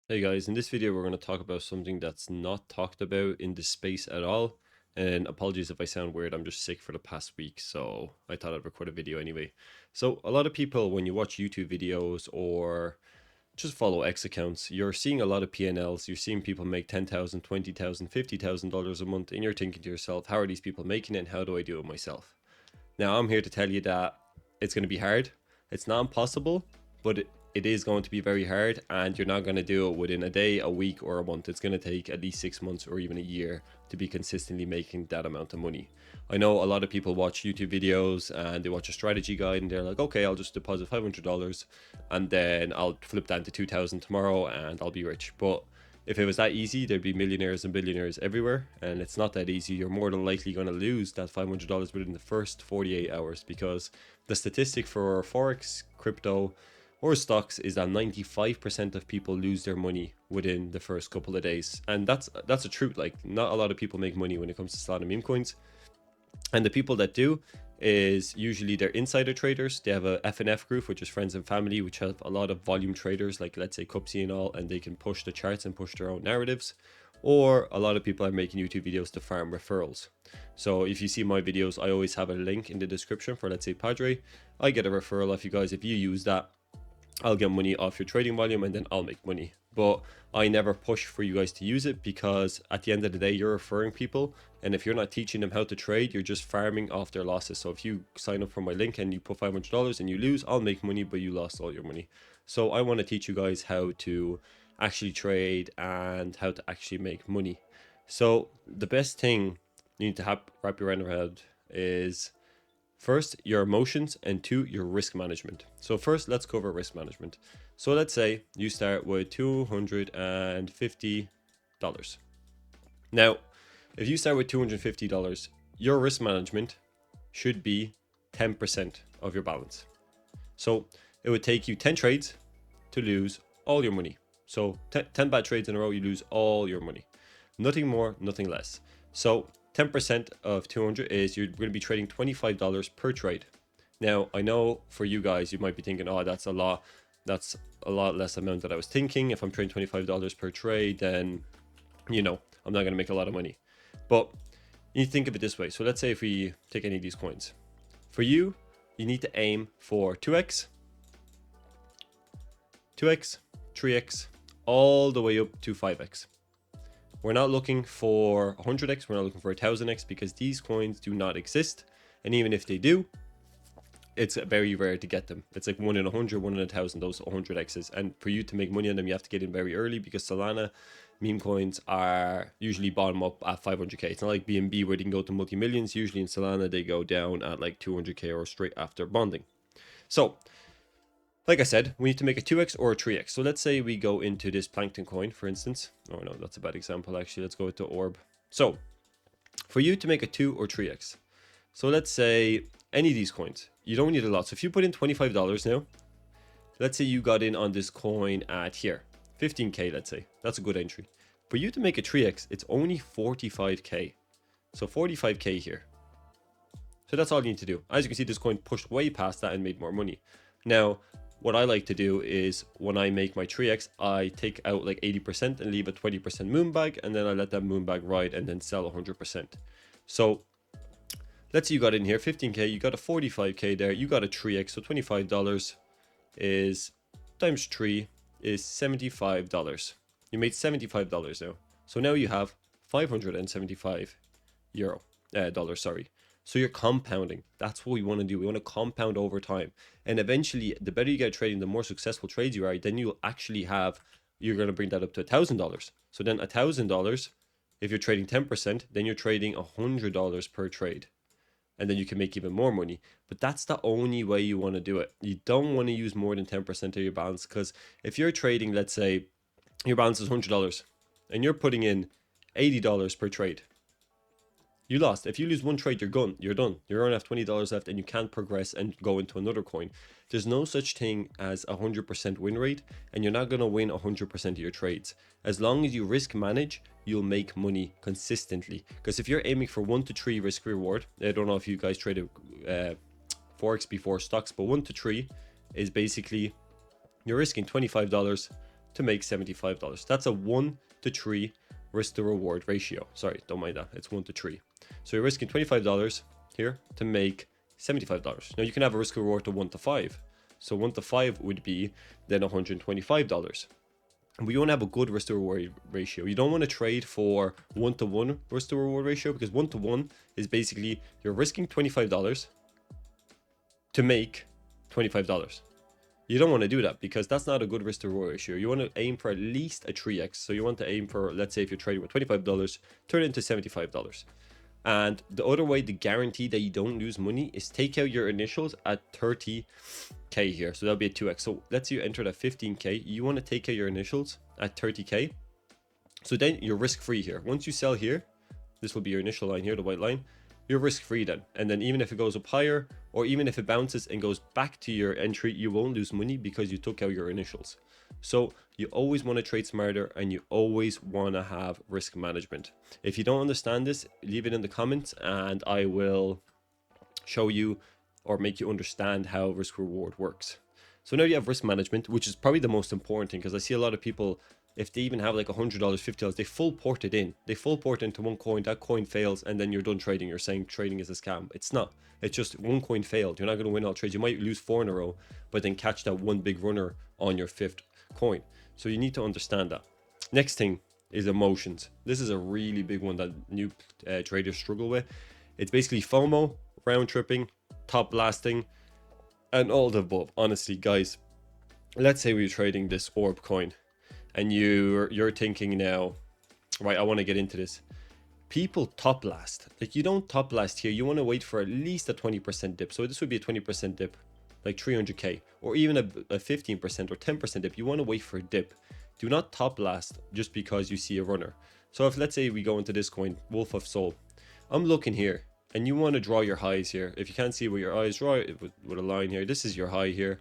Hey guys, in this video we're going to talk about something that's not talked about in this space at all. And apologies if I sound weird, I'm just sick for the past week, so I thought I'd record a video anyway. So a lot of people, when you watch YouTube videos or just follow X accounts, you're seeing a lot of P&Ls, you're seeing people make $10,000, $20,000, $50,000 a month, and you're thinking to yourself, how are these people making it and how do I do it myself? Now I'm here to tell you that it's going to be hard. It's not impossible, but it is going to be very hard, and you're not going to do it within a day, a week, or a month. It's going to take at least 6 months or even a year to be consistently making that amount of money. I know a lot of people watch YouTube videos and they watch a strategy guide and they're like, okay, I'll just deposit $500 and then I'll flip that into 2,000 tomorrow and I'll be rich. But if it was that easy, there'd be millionaires and billionaires everywhere, and it's not that easy. You're more than likely going to lose that $500 within the first 48 hours because the statistic for Forex, crypto, or stocks is that 95% of people lose their money within the first couple of days. And that's a truth. Like, not a lot of people make money when it comes to Solana meme coins. And the people that do is usually they're insider traders. They have a FNF group, which is friends and family, which have a lot of volume traders, like let's say Cupsy and all, and they can push the charts and push their own narratives. Or a lot of people are making YouTube videos to farm referrals. So if you see my videos, I always have a link in the description for, let's say, Padre. I get a referral off you guys. If you use that, I'll get money off your trading volume and then I'll make money. But I never push for you guys to use it because at the end of the day, you're referring people. And if you're not teaching them how to trade, you're just farming off their losses. So if you sign up for my link and you put $500 and you lose, I'll make money, but you lost all your money. So I want to teach you guys how to actually trade and how to actually make money. So the best thing you need to wrap your head around is, first, your emotions, and two, your risk management. So first, let's cover risk management. So let's say you start with $250. Now, if you start with $250, your risk management should be 10% of your balance. So it would take you 10 trades to lose all your money. So 10 bad trades in a row, you lose all your money. Nothing more, nothing less. So 10% of 200 is you're going to be trading $25 per trade. Now, I know for you guys, you might be thinking, oh, that's a lot. That's a lot less amount that I was thinking. If I'm trading $25 per trade, then, I'm not going to make a lot of money. But you think of it this way. So let's say if we take any of these coins. For you, you need to aim for 2x, 2x, 3x, all the way up to 5x. We're not looking for 100x, we're not looking for 1000x because these coins do not exist. And even if they do, it's very rare to get them. It's like 1 in 100, 1 in 1,000, those 100x's. And for you to make money on them, you have to get in very early because Solana meme coins are usually bottom up at 500k. It's not like BNB where they can go to multi-millions. Usually in Solana, they go down at like 200k or straight after bonding. So, like I said, we need to make a 2x or a 3x. So let's say we go into this plankton coin, for instance. Oh no, that's a bad example actually. Let's go with the orb. So for you to make a 2 or 3x, so let's say any of these coins, you don't need a lot. So if you put in $25 now, let's say you got in on this coin at here, 15k, let's say. That's a good entry. For you to make a 3x, it's only 45k. So 45k here. So that's all you need to do. As you can see, this coin pushed way past that and made more money. Now, what I like to do is when I make my 3x, I take out like 80% and leave a 20% moon bag, and then I let that moon bag ride and then sell 100%. So let's say you got in here 15k, you got a 45k there, you got a 3x, so $25 is times 3 is $75. You made $75 now. So now you have 575 dollars, sorry. So you're compounding. That's what we want to do. We want to compound over time. And eventually, the better you get trading, the more successful trades you are, then you'll actually you're going to bring that up to $1,000. So then $1,000, if you're trading 10%, then you're trading $100 per trade. And then you can make even more money. But that's the only way you want to do it. You don't want to use more than 10% of your balance, because if you're trading, let's say your balance is $100 and you're putting in $80 per trade, you lost. If you lose one trade, you're done. You only have $20 left and you can't progress and go into another coin. There's no such thing as 100% win rate, and you're not going to win 100% of your trades. As long as you risk manage, you'll make money consistently. Because if you're aiming for 1 to 3 risk reward, I don't know if you guys traded Forex before stocks, but 1 to 3 is basically you're risking $25 to make $75. That's a 1 to 3 risk to reward ratio. Sorry, don't mind that. It's 1 to 3. So you're risking $25 here to make $75. Now you can have a risk reward to 1 to 5. So 1 to 5 would be then $125. And we want to have a good risk to reward ratio. You don't want to trade for 1 to 1 risk to reward ratio, because 1 to 1 is basically you're risking $25 to make $25. You don't want to do that, because that's not a good risk to reward ratio. You want to aim for at least a 3x. So you want to aim for, let's say if you're trading with $25, turn it into $75. And the other way to guarantee that you don't lose money is take out your initials at 30k here. So that'll be a 2x. So let's say you entered at 15k. You want to take out your initials at 30k. So then you're risk free here. Once you sell here, this will be your initial line here, the white line. You're risk free then. And then even if it goes up higher, or even if it bounces and goes back to your entry, you won't lose money because you took out your initials. So you always want to trade smarter, and you always want to have risk management. If you don't understand this, leave it in the comments and I will show you or make you understand how risk reward works. So now you have risk management, which is probably the most important thing, because I see a lot of people, if they even have like $100, $50, they full port it in. They full port into one coin, that coin fails, and then you're done trading. You're saying trading is a scam. It's not. It's just one coin failed. You're not going to win all trades. You might lose 4 in a row, but then catch that one big runner on your 5th coin. So you need to understand that. Next thing is emotions. This is a really big one that new traders struggle with. It's basically FOMO, round tripping, top blasting, and all the above. Honestly, guys, let's say we're trading this orb coin, and you're thinking now, right, I want to get into this. People top blast. Like, you don't top blast here. You want to wait for at least a 20% dip. So this would be a 20% dip, like 300k, or even a 15% or 10% dip. You want to wait for a dip. Do not top blast just because you see a runner. So if, let's say we go into this coin, Wolf of Soul, I'm looking here, and you want to draw your highs here. If you can't see where your eyes, draw it with a line here. This is your high here,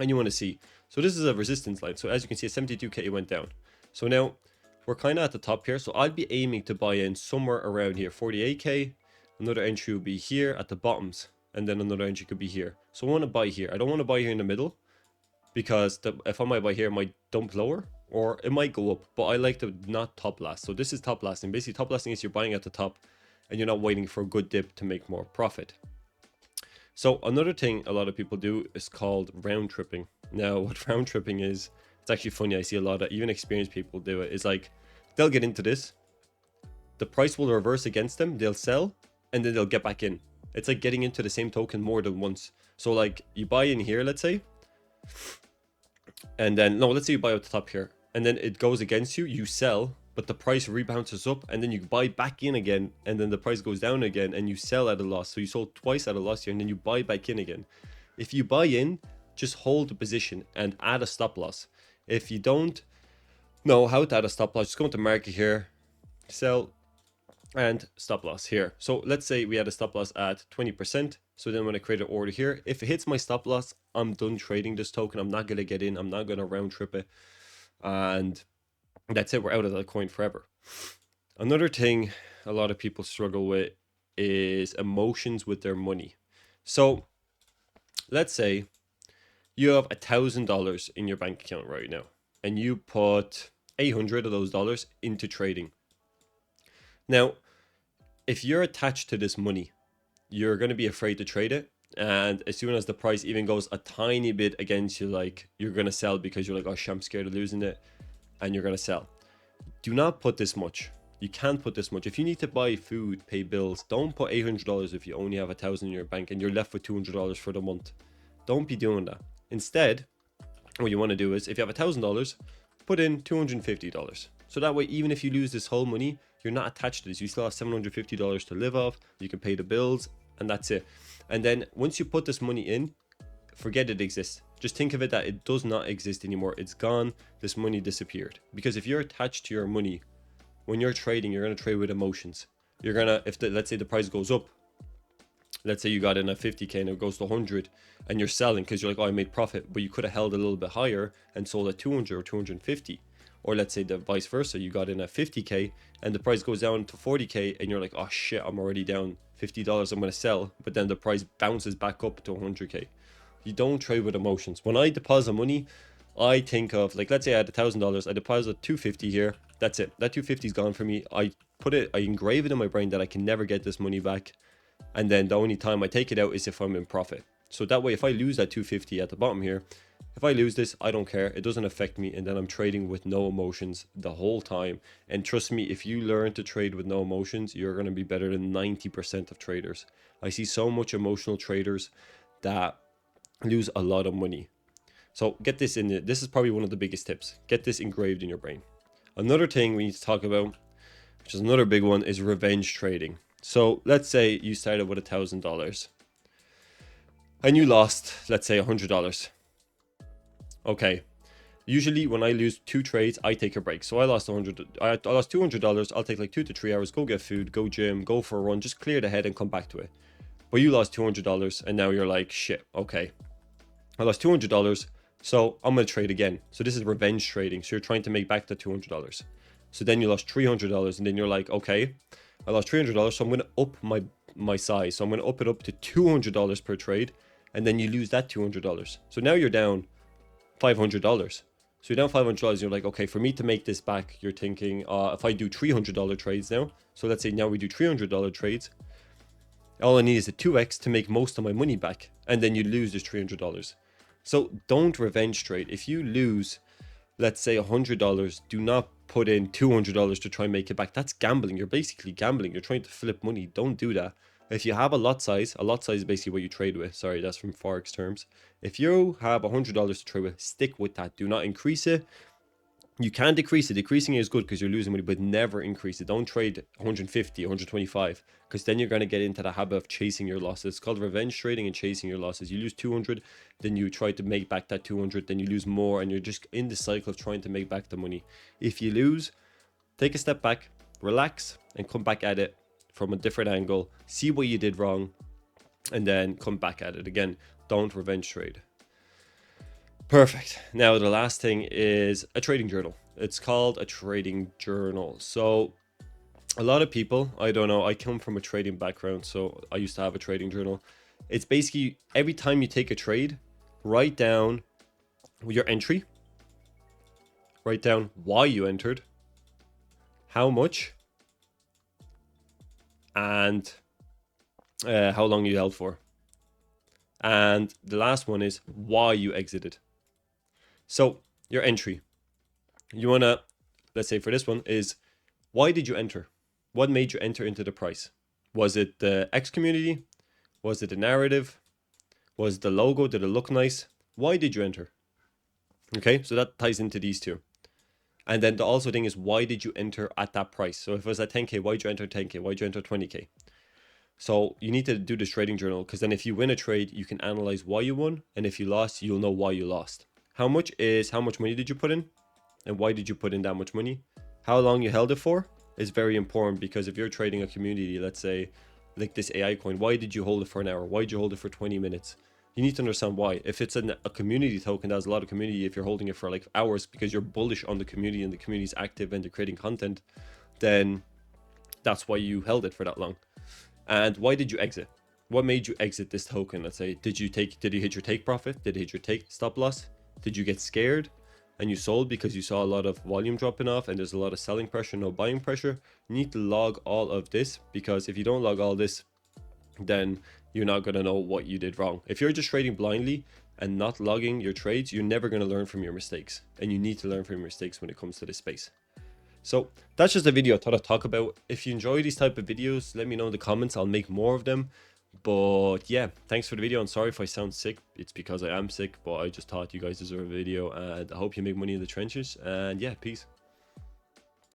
and you want to see. So this is a resistance line. So as you can see, at 72k it went down. So now we're kind of at the top here. So I'd be aiming to buy in somewhere around here, 48k. Another entry would be here at the bottoms, and then another entry could be here. So I want to buy here. I don't want to buy here in the middle, because if I might buy here, it might dump lower, or it might go up. But I like to not top blast. So this is top blasting. Basically, top blasting is you're buying at the top, and you're not waiting for a good dip to make more profit. So another thing a lot of people do is called round tripping. Now, what round tripping is, it's actually funny. I see a lot of even experienced people do it. It's like they'll get into this, the price will reverse against them, they'll sell, and then they'll get back in. It's like getting into the same token more than once. So like you buy in here, let's say, and then no, let's say you buy at the top here, and then it goes against you, you sell, but the price rebounds up, and then you buy back in again, and then the price goes down again, and you sell at a loss. So you sold twice at a loss here, and then you buy back in again. If you buy in, just hold the position and add a stop loss. If you don't know how to add a stop loss, just go into market here, sell, and stop loss here. So let's say we had a stop loss at 20%. So then when I create an order here, if it hits my stop loss, I'm done trading this token. I'm not going to get in. I'm not going to round trip it. And that's it. We're out of that coin forever. Another thing a lot of people struggle with is emotions with their money. So let's say you have $1,000 in your bank account right now, and you put 800 of those dollars into trading. Now, if you're attached to this money, you're going to be afraid to trade it. And as soon as the price even goes a tiny bit against you, like, you're going to sell because you're like, oh shit, I'm scared of losing it. And you're going to sell. Do not put this much. You can't put this much. If you need to buy food, pay bills, don't put $800 if you only have $1,000 in your bank and you're left with $200 for the month. Don't be doing that. Instead, what you want to do is, if you have $1,000, put in $250. So that way, even if you lose this whole money, you're not attached to this. You still have $750 to live off. You can pay the bills, and that's it. And then once you put this money in, forget it exists. Just think of it that it does not exist anymore. It's gone. This money disappeared. Because if you're attached to your money, when you're trading, you're going to trade with emotions. You're going to, let's say the price goes up, let's say you got in at 50k and it goes to 100, and you're selling because you're like, oh, I made profit, but you could have held a little bit higher and sold at 200 or 250. Or let's say the vice versa, you got in at 50k and the price goes down to 40k and you're like, oh shit, I'm already down $50, I'm going to sell, but then the price bounces back up to 100k. You don't trade with emotions. When I deposit money, I think of, like, let's say I had $1,000, I deposit 250 here. That's it. That 250 is gone for me. I engrave it in my brain that I can never get this money back. And then the only time I take it out is if I'm in profit. So that way, if I lose that 250 at the bottom here, if I lose this, I don't care. It doesn't affect me. And then I'm trading with no emotions the whole time. And trust me, if you learn to trade with no emotions, you're going to be better than 90% of traders. I see so much emotional traders that lose a lot of money. So get this in. This is probably one of the biggest tips. Get this engraved in your brain. Another thing we need to talk about, which is another big one, is revenge trading. So let's say you started with $1,000 and you lost, let's say, $100. Okay. Usually when I lose 2 trades, I take a break. So I lost I lost $200. I'll take like 2 to 3 hours, go get food, go gym, go for a run, just clear the head and come back to it. But you lost $200 and now you're like, shit, okay. I lost $200, so I'm going to trade again. So this is revenge trading. So you're trying to make back the $200. So then you lost $300 and then you're like, okay, I lost $300, so I'm going to up my size. So I'm going to up it up to $200 per trade, and then you lose that $200. So now you're down $500. So you're down $500. You're like, okay, for me to make this back, you're thinking, if I do $300 trades now, so let's say now we do $300 trades, all I need is a 2x to make most of my money back, and then you lose this $300. So don't revenge trade. If you lose, let's say $100, do not put in $200 to try and make it back. That's gambling. You're basically gambling. You're trying to flip money. Don't do that. If you have a lot size is basically what you trade with. Sorry, that's from Forex terms. If you have $100 to trade with, stick with that. Do not increase it. You can decrease it. Decreasing it is good because you're losing money, but never increase it. Don't trade 150, 125, because then you're going to get into the habit of chasing your losses. It's called revenge trading and chasing your losses. You lose 200, then you try to make back that 200, then you lose more, and you're just in the cycle of trying to make back the money. If you lose, take a step back, relax, and come back at it from a different angle. See what you did wrong, and then come back at it again. Don't revenge trade. Perfect. Now the last thing is a trading journal. It's called a trading journal. So a lot of people, I don't know, I come from a trading background, so I used to have a trading journal. It's basically every time you take a trade, write down your entry, write down why you entered, how much, and how long you held for. And the last one is why you exited. So your entry, you want to, let's say for this one is, why did you enter? What made you enter into the price? Was it the X community? Was it the narrative? Was it the logo? Did it look nice? Why did you enter? Okay, so that ties into these two. And then the also thing is, why did you enter at that price? So if it was at 10K, why did you enter 10K? Why did you enter 20K? So you need to do this trading journal, because then if you win a trade, you can analyze why you won. And if you lost, you'll know why you lost. How much money did you put in? And why did you put in that much money? How long you held it for is very important, because if you're trading a community, let's say like this AI coin, why did you hold it for an hour? Why did you hold it for 20 minutes? You need to understand why. If it's a community token that has a lot of community, if you're holding it for like hours because you're bullish on the community and the community is active and they're creating content, then that's why you held it for that long. And why did you exit? What made you exit this token? Let's say, did you hit your take profit? Did you hit your take stop loss? Did you get scared and you sold because you saw a lot of volume dropping off and there's a lot of selling pressure, no buying pressure? You need to log all of this, because if you don't log all this, then you're not going to know what you did wrong. If you're just trading blindly and not logging your trades, you're never going to learn from your mistakes, and you need to learn from your mistakes when it comes to this space. So that's just a video I thought I'd talk about. If you enjoy these type of videos, let me know in the comments. I'll make more of them. But yeah, thanks for the video, and sorry if I sound sick. It's because I am sick, but I just thought you guys deserve a video, and I hope you make money in the trenches. And yeah, peace.